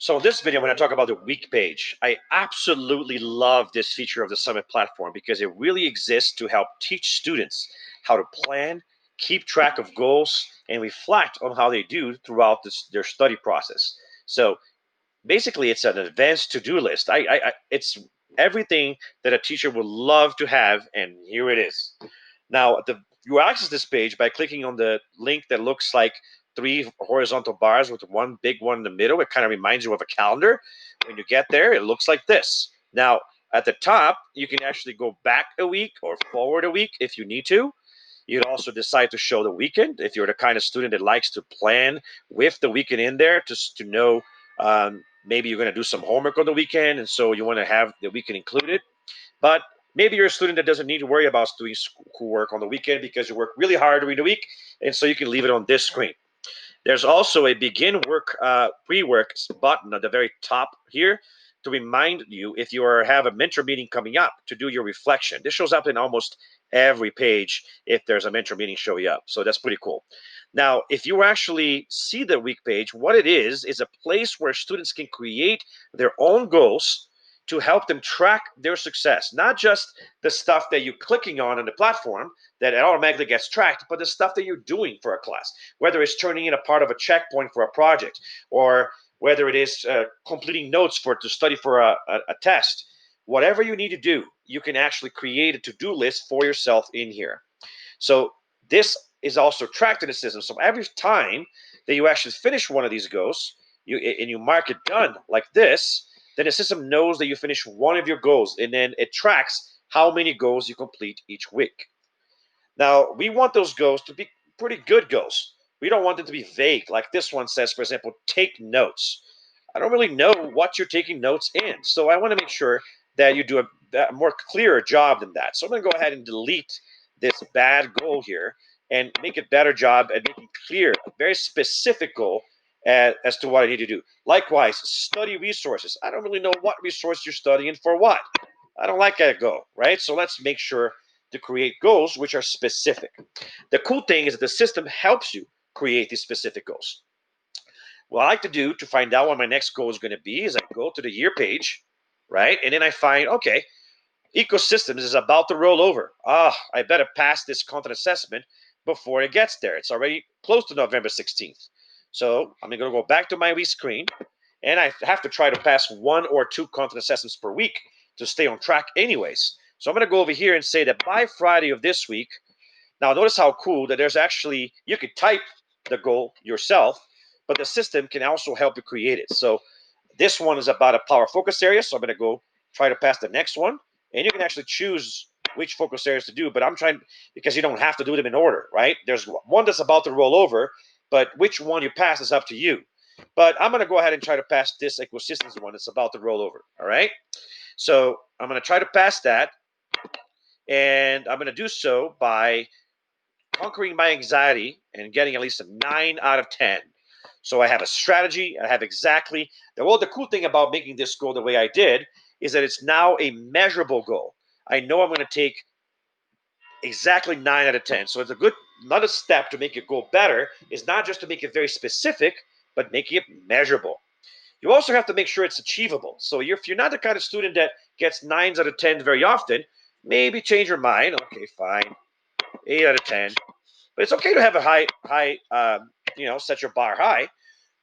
So in this video, I'm going to talk about the week page. I absolutely love this feature of the Summit platform because it really exists to help teach students how to plan, keep track of goals, and reflect on how they do throughout their study process. So basically, it's an advanced to-do list. It's everything that a teacher would love to have, and here it is. Now, you access this page by clicking on the link that looks like three horizontal bars with one big one in the middle. It kind of reminds you of a calendar. When you get there, it looks like this. Now, at the top, you can actually go back a week or forward a week if you need to. You can also decide to show the weekend if you're the kind of student that likes to plan with the weekend in there to know maybe you're going to do some homework on the weekend, and so you want to have the weekend included. But maybe you're a student that doesn't need to worry about doing schoolwork on the weekend because you work really hard during the week, and so you can leave it on this screen. There's also a begin work pre-work button at the very top here to remind you if you have a mentor meeting coming up to do your reflection. This shows up in almost every page if there's a mentor meeting showing up. So that's pretty cool. Now, if you actually see the week page, what it is a place where students can create their own goals to help them track their success, not just the stuff that you're clicking on the platform that it automatically gets tracked, but the stuff that you're doing for a class, whether it's turning in a part of a checkpoint for a project, or whether it is completing notes to study for a test. Whatever you need to do, you can actually create a to-do list for yourself in here. So this is also tracked in the system. So every time that you actually finish one of these goals, you mark it done like this, then the system knows that you finished one of your goals, and then it tracks how many goals you complete each week. Now, we want those goals to be pretty good goals. We don't want them to be vague, like this one says, for example, take notes. I don't really know what you're taking notes in, so I want to make sure that you do a more clearer job than that. So I'm going to go ahead and delete this bad goal here and make a better job at making clear a very specific goal as to what I need to do. Likewise, study resources. I don't really know what resource you're studying for what. I don't like that goal, right? So let's make sure to create goals which are specific. The cool thing is that the system helps you create these specific goals. What I like to do to find out what my next goal is going to be is I go to the year page, right? And then I find, okay, ecosystems is about to roll over. I better pass this content assessment before it gets there. It's already close to November 16th. So I'm going to go back to my screen, and I have to try to pass one or two content assessments per week to stay on track anyways. So I'm going to go over here and say that by Friday of this week, now notice how cool that there's actually, you could type the goal yourself, but the system can also help you create it. So this one is about a power focus area. So I'm going to go try to pass the next one. And you can actually choose which focus areas to do, but I'm trying, because you don't have to do them in order, right? There's one that's about to roll over, but which one you pass is up to you. But I'm going to go ahead and try to pass this ecosystems one that's about to roll over, all right? So I'm going to try to pass that, and I'm going to do so by conquering my anxiety and getting at least a 9 out of 10. So I have a strategy. I have exactly. Well, the cool thing about making this goal the way I did is that it's now a measurable goal. I know I'm going to take exactly 9 out of 10. So it's a good, another step to make your goal better is not just to make it very specific, but making it measurable. You also have to make sure it's achievable. So if you're not the kind of student that gets 9s out of 10 very often, maybe change your mind. Okay, fine. 8 out of 10. But it's okay to have a high, set your bar high,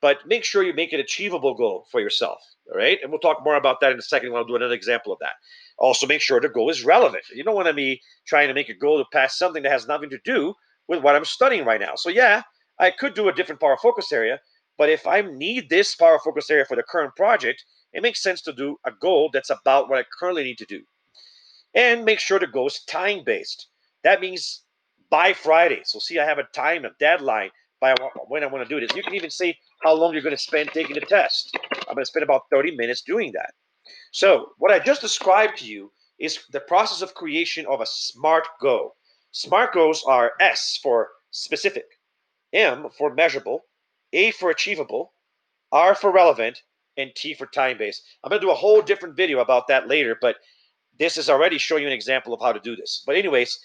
but make sure you make an achievable goal for yourself. All right. And we'll talk more about that in a second. I'll do another example of that. Also, make sure the goal is relevant. You don't want to be trying to make a goal to pass something that has nothing to do with what I'm studying right now. So, yeah, I could do a different power focus area, but if I need this power focus area for the current project, it makes sense to do a goal that's about what I currently need to do. And make sure the goal is time based. That means by Friday. So see, I have a time, a deadline by when I want to do this. You can even say how long you're going to spend taking the test. I'm going to spend about 30 minutes doing that. So what I just described to you is the process of creation of a SMART goal. SMART goals are S for specific, M for measurable, A for achievable, R for relevant, and T for time-based. I'm going to do a whole different video about that later, but this is already showing you an example of how to do this. But anyways,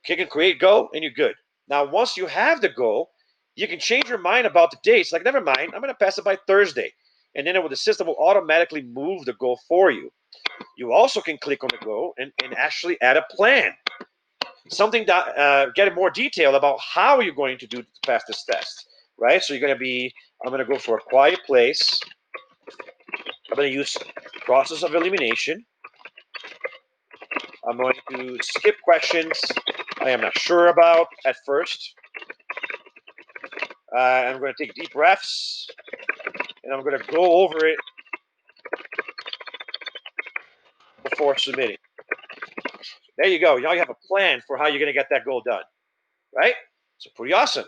click and create goal, and you're good. Now, once you have the goal, you can change your mind about the dates. Like, never mind, I'm going to pass it by Thursday. and then the system will automatically move the goal for you. You also can click on the goal and actually add a plan. Something that get more detail about how you're going to do to pass this test, right? So you're going to be, I'm going to go for a quiet place. I'm going to use process of elimination. I'm going to skip questions I am not sure about at first. I'm going to take deep breaths, and I'm going to go over it before submitting. There you go. Now you have a plan for how you're going to get that goal done, right? So pretty awesome.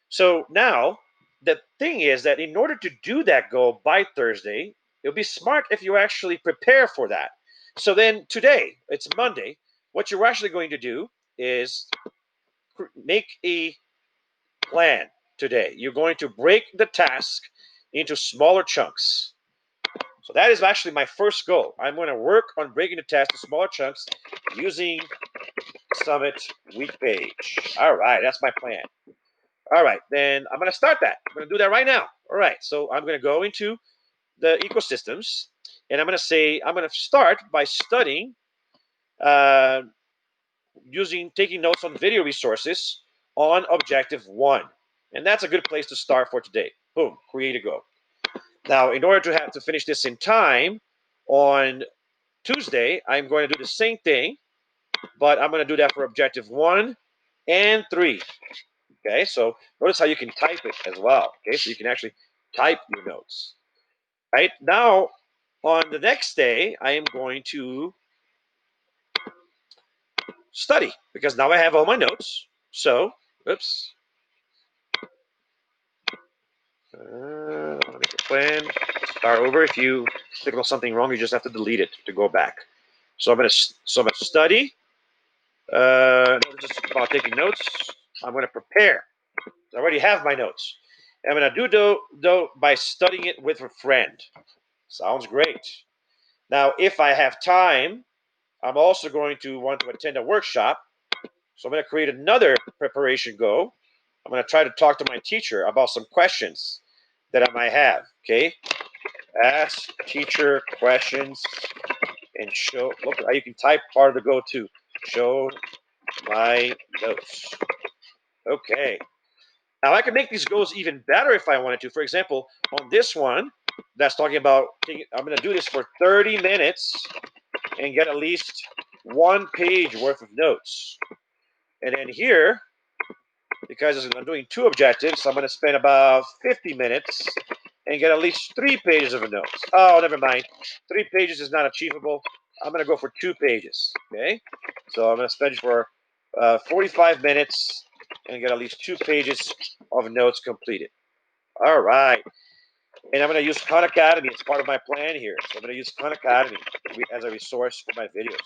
So now the thing is that in order to do that goal by Thursday, it'll be smart if you actually prepare for that. So then today, it's Monday, what you're actually going to do is make a plan today. You're going to break the task into smaller chunks. So that is actually my first goal. I'm going to work on breaking the task into smaller chunks using Summit week page. All right, that's my plan. All right, then I'm going to start that. I'm going to do that right now. All right, so I'm going to go into the ecosystems, and I'm going to say I'm going to start by studying uh, taking notes on video resources on Objective 1. And that's a good place to start for today. Boom, create a go. Now, in order to finish this in time on Tuesday, I'm going to do the same thing, but I'm going to do that for Objective 1 and 3. Okay, so notice how you can type it as well. Okay, so you can actually type your notes. Right now, on the next day, I am going to study because now I have all my notes. So, oops. Make a plan. Start over. If you click on something wrong, you just have to delete it to go back. So I'm gonna study. This is about taking notes. I'm gonna prepare. I already have my notes. I'm gonna do by studying it with a friend. Sounds great. Now, if I have time, I'm also going to want to attend a workshop. So I'm going to create another preparation go. I'm going to try to talk to my teacher about some questions that I might have. Okay. Ask teacher questions and show. Look how you can type part of the go too. Show my notes. Okay. Now I can make these goals even better if I wanted to. For example, on this one, that's talking about, I'm going to do this for 30 minutes and get at least 1 page worth of notes. And then here, because I'm doing 2 objectives, I'm going to spend about 50 minutes and get at least 3 pages of notes. Oh, never mind. 3 pages is not achievable. I'm going to go for 2 pages. Okay, so I'm going to spend for 45 minutes and get at least 2 pages of notes completed. All right. And I'm going to use Khan Academy as part of my plan here. So I'm going to use Khan Academy as a resource for my videos.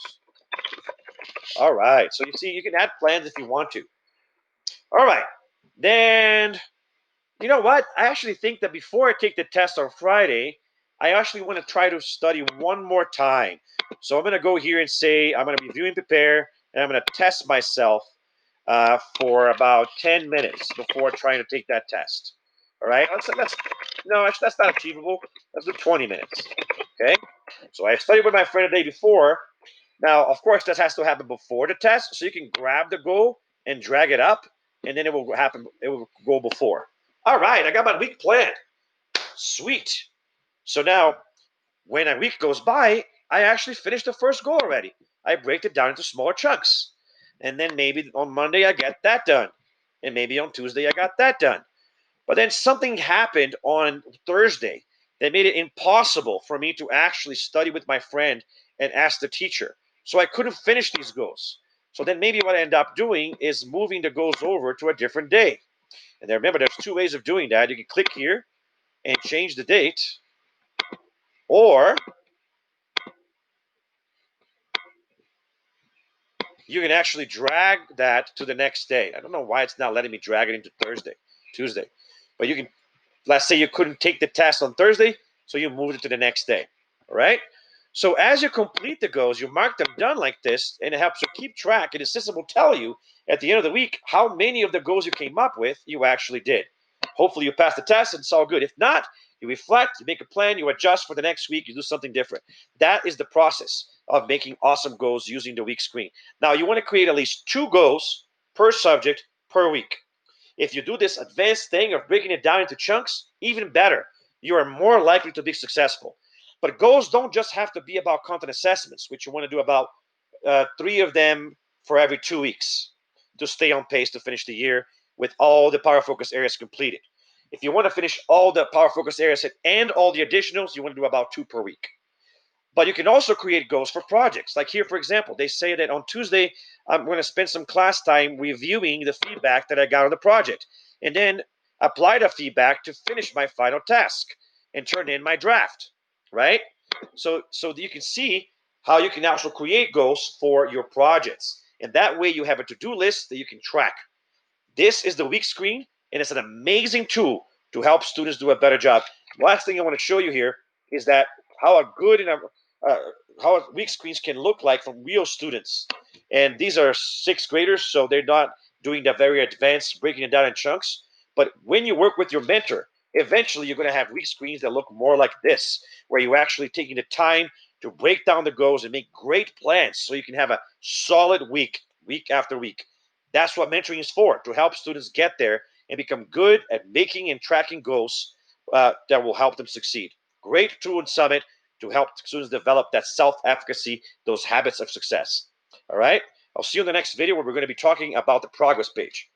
All right. So you see, you can add plans if you want to. All right. Then, you know what? I actually think that before I take the test on Friday, I actually want to try to study one more time. So I'm going to go here and say I'm going to review and prepare, and I'm going to test myself for about 10 minutes before trying to take that test. All right? That's not achievable. Let's do 20 minutes. Okay? So I studied with my friend the day before. Now, of course, that has to happen before the test, so you can grab the goal and drag it up, and then it will happen. It will go before. All right, I got my week planned. Sweet. So now, when a week goes by, I actually finished the first goal already. I break it down into smaller chunks, and then maybe on Monday I get that done, and maybe on Tuesday I got that done. But then something happened on Thursday that made it impossible for me to actually study with my friend and ask the teacher. So I couldn't finish these goals. So then maybe what I end up doing is moving the goals over to a different day. And then remember, there's 2 ways of doing that. You can click here and change the date, or you can actually drag that to the next day. I don't know why it's not letting me drag it into Tuesday. But you can, let's say you couldn't take the test on Thursday, so you moved it to the next day. All right? So as you complete the goals, you mark them done like this, and it helps you keep track. And the system will tell you at the end of the week how many of the goals you came up with you actually did. Hopefully you passed the test and it's all good. If not, You reflect, you make a plan, you adjust for the next week, you do something different. That is the process of making awesome goals using the week screen. Now, you want to create at least 2 goals per subject per week. If you do this advanced thing of breaking it down into chunks, even better. You are more likely to be successful. But goals don't just have to be about content assessments, which you want to do about 3 of them for every 2 weeks to stay on pace to finish the year with all the power focus areas completed. If you want to finish all the power focus areas and all the additionals, you want to do about 2 per week. But you can also create goals for projects. Like here, for example, they say that on Tuesday, I'm going to spend some class time reviewing the feedback that I got on the project and then apply the feedback to finish my final task and turn in my draft, right? So you can see how you can also create goals for your projects. And that way you have a to-do list that you can track. This is the week screen, and it's an amazing tool to help students do a better job. Last thing I want to show you here is that how a good and uh, how week screens can look like from real students. And these are 6th graders, so they're not doing the very advanced breaking it down in chunks. But when you work with your mentor, eventually you're going to have week screens that look more like this, where you're actually taking the time to break down the goals and make great plans so you can have a solid week, week after week. That's what mentoring is for, to help students get there and become good at making and tracking goals that will help them succeed. Great tool and summit to help students develop that self-efficacy, those habits of success. All right? I'll see you in the next video where we're going to be talking about the progress page.